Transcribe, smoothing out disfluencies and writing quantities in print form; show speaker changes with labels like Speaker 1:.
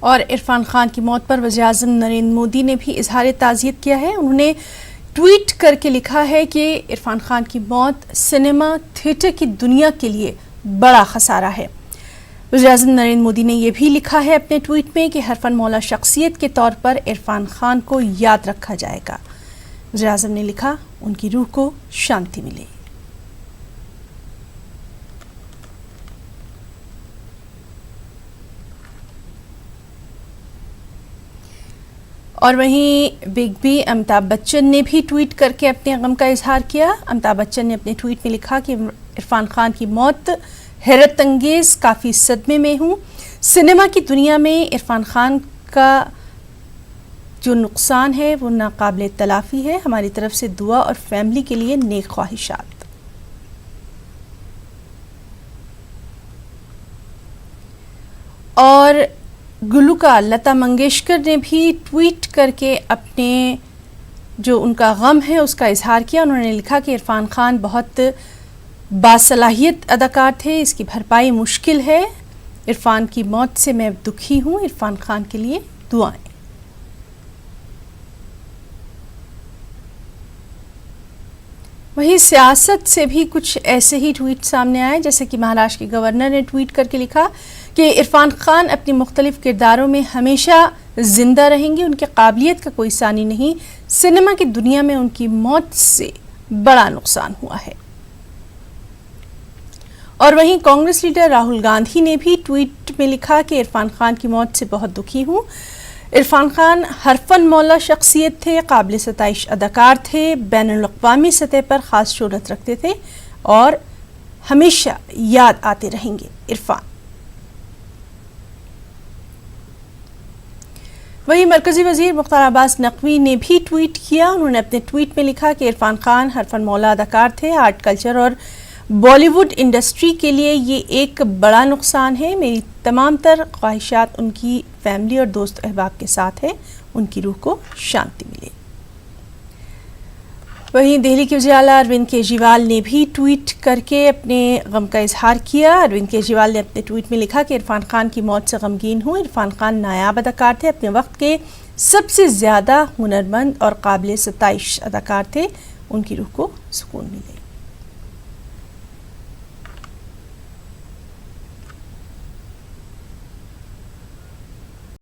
Speaker 1: और इरफान खान की मौत पर वज़ीर-ए-आज़म नरेंद्र मोदी ने भी इजहार ताज़ियत किया है। उन्होंने ट्वीट करके लिखा है कि इरफान खान की मौत सिनेमा थिएटर की दुनिया के लिए बड़ा खसारा है। वज़ीर-ए-आज़म नरेंद्र मोदी ने यह भी लिखा है अपने ट्वीट में कि हरफन मौला शख्सियत के तौर पर इरफान खान को याद रखा जाएगा। वज़ीर-ए-आज़म ने लिखा, उनकी रूह को शांति मिले। और वहीं बिग बी अमिताभ बच्चन ने भी ट्वीट करके अपने गम का इजहार किया। अमिताभ बच्चन ने अपने ट्वीट में लिखा कि इरफान खान की मौत हैरत अंगेज़, काफ़ी सदमे में हूँ। सिनेमा की दुनिया में इरफान खान का जो नुकसान है वो नाकाबिले तलाफ़ी है। हमारी तरफ से दुआ और फैमिली के लिए नेक ख्वाहिशात। और गुलूकार लता मंगेशकर ने भी ट्वीट करके अपने जो उनका गम है उसका इजहार किया। उन्होंने लिखा कि इरफान खान बहुत बासलाहियत अदाकार थे, इसकी भरपाई मुश्किल है। इरफान की मौत से मैं दुखी हूँ, इरफान खान के लिए दुआएं। वहीं सियासत से भी कुछ ऐसे ही ट्वीट सामने आए, जैसे कि महाराष्ट्र के गवर्नर ने ट्वीट करके लिखा कि इरफान खान अपने मुख्तलिफ किरदारों में हमेशा जिंदा रहेंगे, उनकी काबिलियत का कोई सानी नहीं। सिनेमा की दुनिया में उनकी मौत से बड़ा नुकसान हुआ है। और वहीं कांग्रेस लीडर राहुल गांधी ने भी ट्वीट में लिखा कि इरफान खान की मौत से बहुत दुखी हूँ। इरफान खान हरफन मौला शख्सियत थे, काबिल सताइश अदाकार थे, बैनुल-अक़वामी सतह पर ख़ास शोहरत रखते थे और हमेशा याद आते रहेंगे इरफान। वहीं मरकज़ी वज़ीर मुख्तार अब्बास नकवी ने भी ट्वीट किया। उन्होंने अपने ट्वीट में लिखा कि इरफान खान हरफन मौला अदाकार थे। आर्ट कल्चर और बॉलीवुड इंडस्ट्री के लिए ये एक बड़ा नुकसान है। मेरी तमाम तर ख्वाहिशात उनकी फैमिली और दोस्त अहबाब के साथ है, उनकी रूह को शांति मिले। वहीं दिल्ली के वज़ीर आला अरविंद केजरीवाल ने भी ट्वीट करके अपने गम का इजहार किया। अरविंद केजरीवाल ने अपने ट्वीट में लिखा कि इरफान खान की मौत से गमगीन हूँ। इरफान खान नायाब अदाकार थे, अपने वक्त के सबसे ज़्यादा हुनरमंद और काबिल सताइश अदाकार थे, उनकी रूह को सुकून मिले।